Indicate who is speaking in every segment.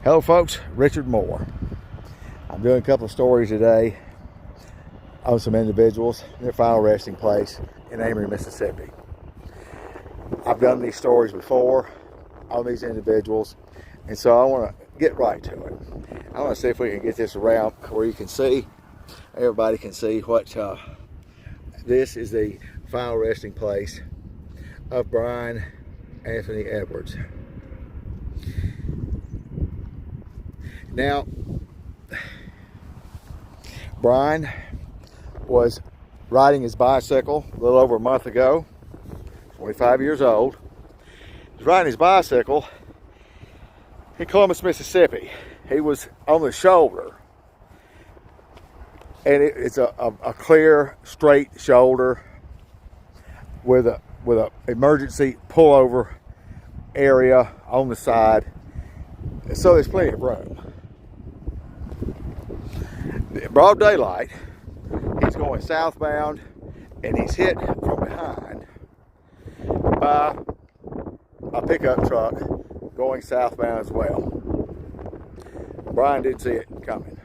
Speaker 1: Hello folks, Richard Moore. I'm doing a couple of stories today on some individuals in their final resting place in Amory, Mississippi. I've done these stories before on these individuals, and so I want to get right to it. I want to see if we can get this around where you can see, everybody can see what this is the final resting place of Bryan Anthony Edwards. Now, Bryan was riding his bicycle a little over a month ago, 45 years old. He was riding his bicycle in Columbus, Mississippi. He was on the shoulder, and it's a clear, straight shoulder with a emergency pullover area on the side, so there's plenty of room. In broad daylight, he's going southbound, and he's hit from behind by a pickup truck going southbound as well. Bryan didn't see it coming.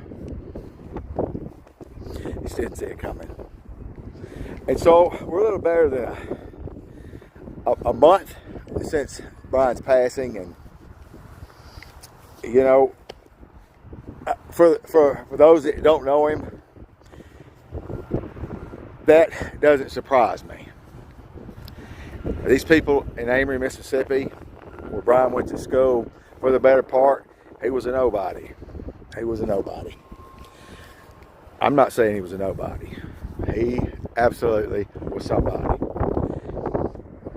Speaker 1: He just didn't see it coming. And so we're a little better than a month since Bryan's passing, and you know, for those that don't know him, that doesn't surprise me. These people in Amory, Mississippi, where Bryan went to school, for the better part, he was a nobody. He was a nobody. I'm not saying he was a nobody. He absolutely was somebody.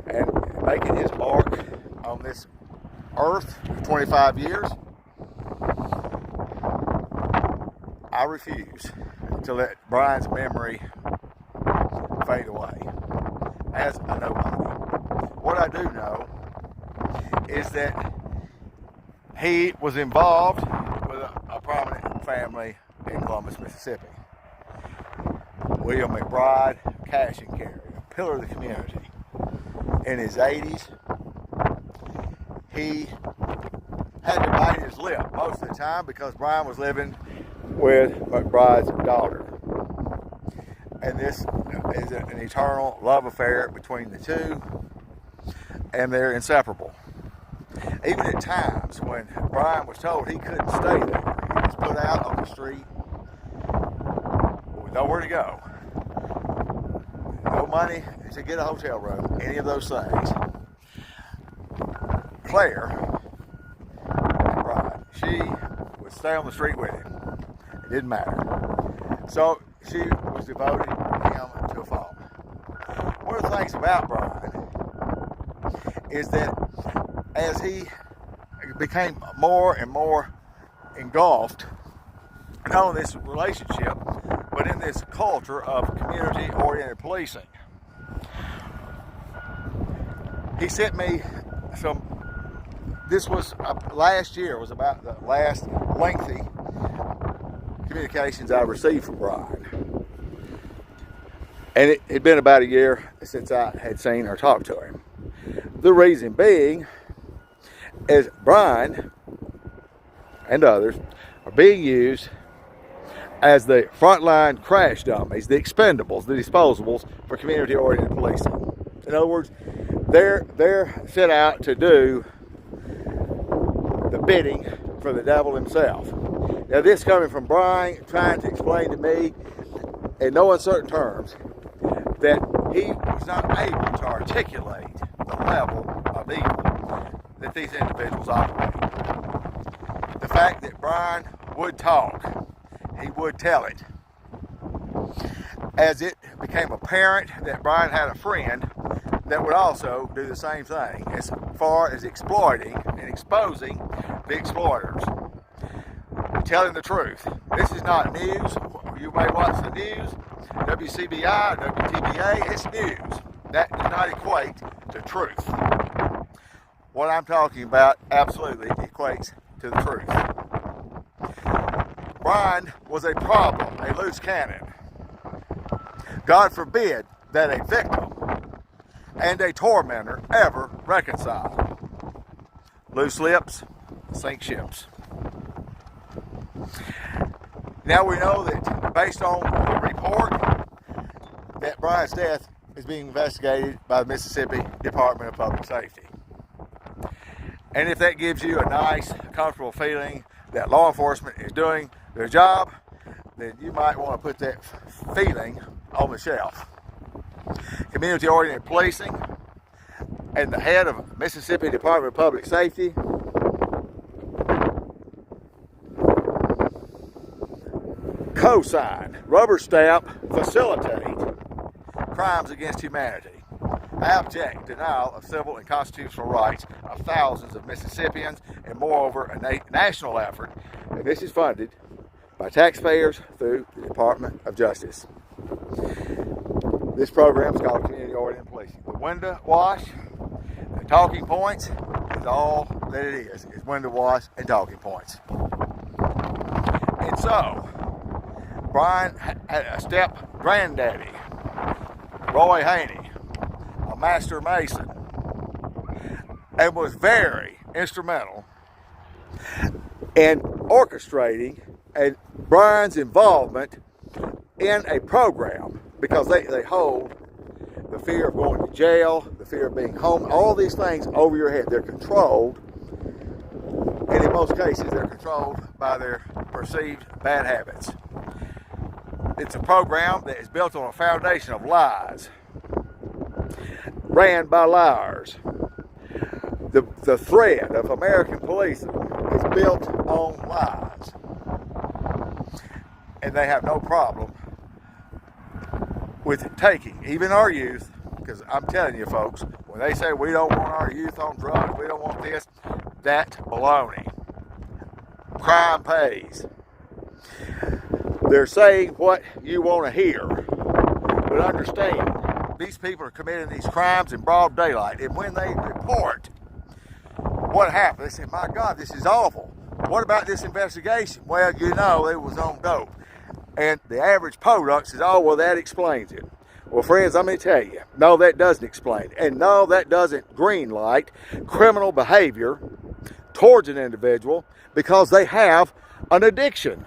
Speaker 1: And making his mark on this earth for 25 years, I refuse to let Bryan's memory fade away as a nobody. What I do know is that he was involved with a prominent family in Columbus, Mississippi. William McBride, cash and carry, a pillar of the community. In his 80s, he had to bite his lip most of the time because Bryan was living with McBride's daughter. And this is an eternal love affair between the two, and they're inseparable. Even at times when Bryan was told he couldn't stay there, he was put out on the street with nowhere to go, no money to get a hotel room, any of those things. Claire, McBride, she would stay on the street with him. It didn't matter. So she was devoted him to a fault. One of the things about Bryan is that as he became more and more engulfed, not only in this relationship, but in this culture of community-oriented policing, he sent me some. This was last year, was about the last lengthy communications I received from Bryan. And it had been about a year since I had seen or talked to him. The reason being is Bryan and others are being used as the frontline crash dummies, the expendables, the disposables for community-oriented policing. In other words, they're set out to do the bidding for the devil himself. Now, this coming from Bryan trying to explain to me in no uncertain terms that he was not able to articulate the level of evil that these individuals operate. The fact that Bryan would talk, he would tell it. As it became apparent that Bryan had a friend that would also do the same thing as far as exploiting and exposing the exploiters. Telling the truth. This is not news. You may watch the news, WCBI, WTBA, it's news. That does not equate to truth. What I'm talking about absolutely equates to the truth. Bryan was a problem, a loose cannon. God forbid that a victim and a tormentor ever reconcile. Loose lips sink ships. Now we know that based on the report that Bryan's death is being investigated by the Mississippi Department of Public Safety. And if that gives you a nice, comfortable feeling that law enforcement is doing their job, then you might want to put that feeling on the shelf. Community-oriented policing and the head of Mississippi Department of Public Safety co-sign, rubber stamp, facilitate crimes against humanity. Abject denial of civil and constitutional rights of thousands of Mississippians, and moreover a national effort, and this is funded by taxpayers through the Department of Justice. This program is called Community-Oriented Policing. The window wash, the talking points is all that it is window wash and talking points. And so, Bryan had a step granddaddy, Roy Haney, a master mason, and was very instrumental in orchestrating Bryan's involvement in a program, because they hold the fear of going to jail, the fear of being home, all these things over your head. They're controlled, and in most cases they're controlled by their perceived bad habits. It's a program that is built on a foundation of lies, ran by liars. The thread of American policing is built on lies. And they have no problem with taking even our youth, because I'm telling you folks, when they say we don't want our youth on drugs, we don't want this, that's baloney. Crime pays. They're saying what you want to hear, but understand, these people are committing these crimes in broad daylight, and when they report what happened, they say, my God, this is awful. What about this investigation? Well, you know, it was on dope. And the average podunk says, oh, well, that explains it. Well, friends, let me tell you, no, that doesn't explain it. And no, that doesn't greenlight criminal behavior towards an individual because they have an addiction.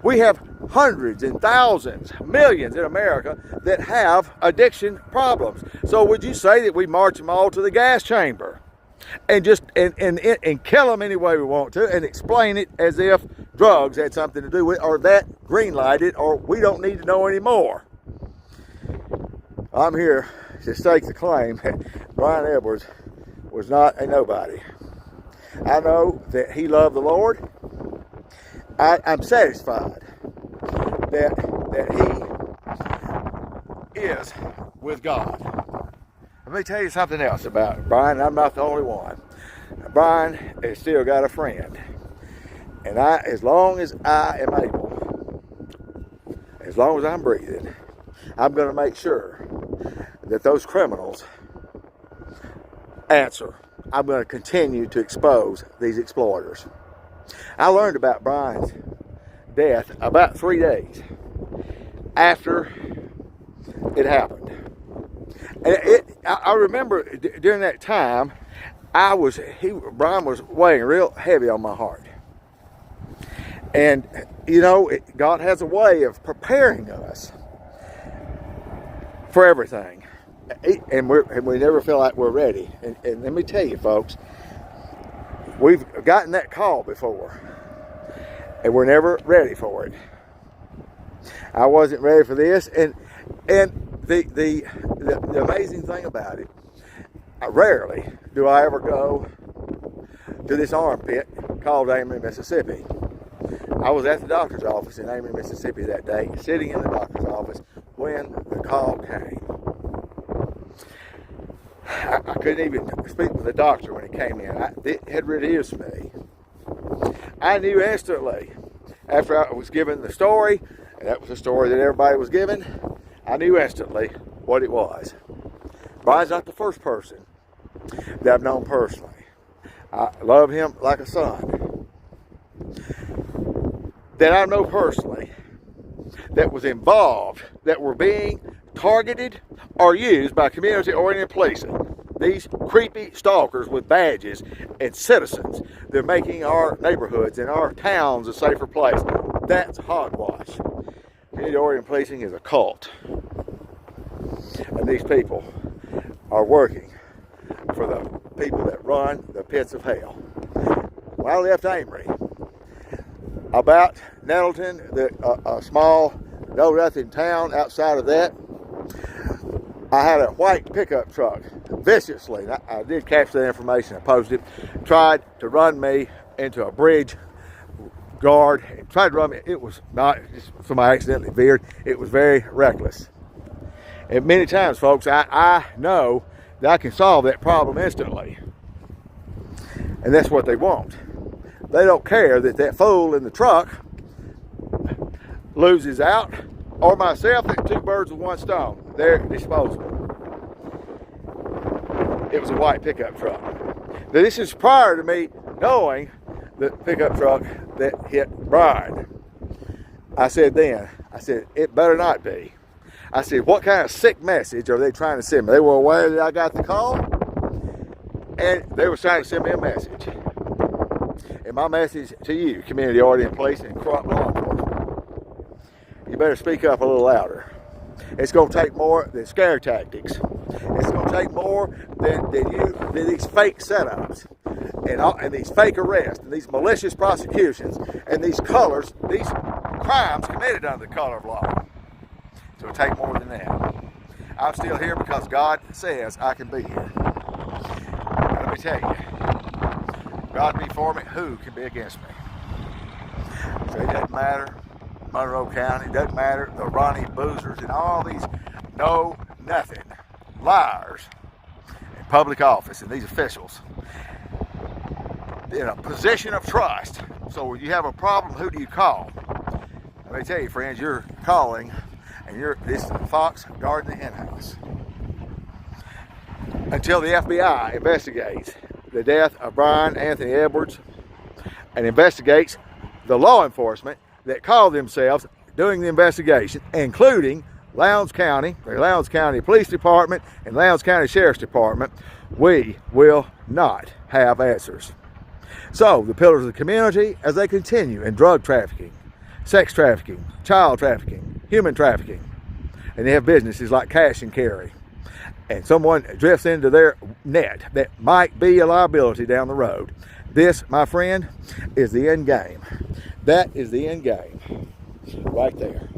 Speaker 1: We have hundreds and thousands, millions in America that have addiction problems. So would you say that we march them all to the gas chamber and just and kill them any way we want to and explain it as if drugs had something to do with it, or that green lighted, or we don't need to know anymore? I'm here to stake the claim that Bryan Edwards was not a nobody. I know that he loved the Lord. I'm satisfied that he is with God. Let me tell you something else about Bryan. I'm not the only one. Bryan has still got a friend. And as long as I am able, as long as I'm breathing, I'm going to make sure that those criminals answer. I'm going to continue to expose these exploiters. I learned about Bryan's death about 3 days after it happened. And I remember during that time, Bryan was weighing real heavy on my heart. And, you know, God has a way of preparing us for everything. And we never feel like we're ready. And let me tell you, folks, we've gotten that call before, and we're never ready for it. I wasn't ready for this, and the amazing thing about it, rarely do I ever go to this armpit called Amory, Mississippi. I was at the doctor's office in Amory, Mississippi that day, sitting in the doctor's office when the call came. I couldn't even speak with the doctor when he came in. It had reduced me. I knew instantly, after I was given the story, and that was the story that everybody was given, I knew instantly what it was. Bryan's not the first person that I've known personally. I love him like a son. That I know personally that was involved, that were being targeted or used by community-oriented policing. These creepy stalkers with badges and citizens, they're making our neighborhoods and our towns a safer place. That's hogwash. Community oriented policing is a cult. And these people are working for the people that run the pits of hell. When I left Amory, about Nettleton, a small, no nothing town outside of that, I had a white pickup truck viciously. I did capture that information. I posted it. Tried to run me into a bridge guard. Tried to run me. It was not. Somebody accidentally veered. It was very reckless. And many times, folks, I know that I can solve that problem instantly. And that's what they want. They don't care that that fool in the truck loses out, or myself. That two birds with one stone. They're disposable. It was a white pickup truck. Now, this is prior to me knowing the pickup truck that hit Bryan. I said, it better not be. I said, what kind of sick message are they trying to send me? They were aware that I got the call, and they were trying to send me a message. And my message to you, community oriented policing and corrupt law enforcement, you better speak up a little louder. It's going to take more than scare tactics. It's going to take more than these fake setups and these fake arrests and these malicious prosecutions and these crimes committed under the color of law. So it'll take more than that. I'm still here because God says I can be here. Now, let me tell you, God be for me, who can be against me? So it doesn't matter. Monroe County, it doesn't matter. The Ronnie Boozers and all these know-nothing liars in public office and these officials in a position of trust. So when you have a problem, who do you call? Let me tell you, friends, you're calling, and this is the fox guarding the henhouse. Until the FBI investigates the death of Bryan Anthony Edwards and investigates the law enforcement that call themselves doing the investigation, including Lowndes County, the Lowndes County Police Department and Lowndes County Sheriff's Department, we will not have answers. So the pillars of the community, as they continue in drug trafficking, sex trafficking, child trafficking, human trafficking, and they have businesses like cash and carry, and someone drifts into their net that might be a liability down the road. This, my friend, is the end game. That is the end game right there.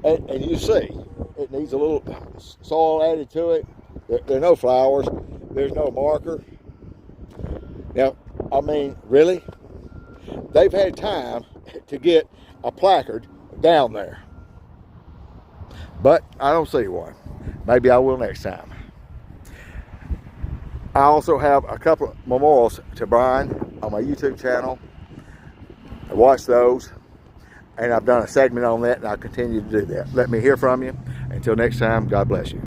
Speaker 1: And you see, it needs a little soil added to it. There are no flowers. There's no marker. Now, I mean, really? They've had time to get a placard down there. But I don't see one. Maybe I will next time. I also have a couple of memorials to Bryan on my YouTube channel. I watch those, and I've done a segment on that, and I'll continue to do that. Let me hear from you. Until next time, God bless you.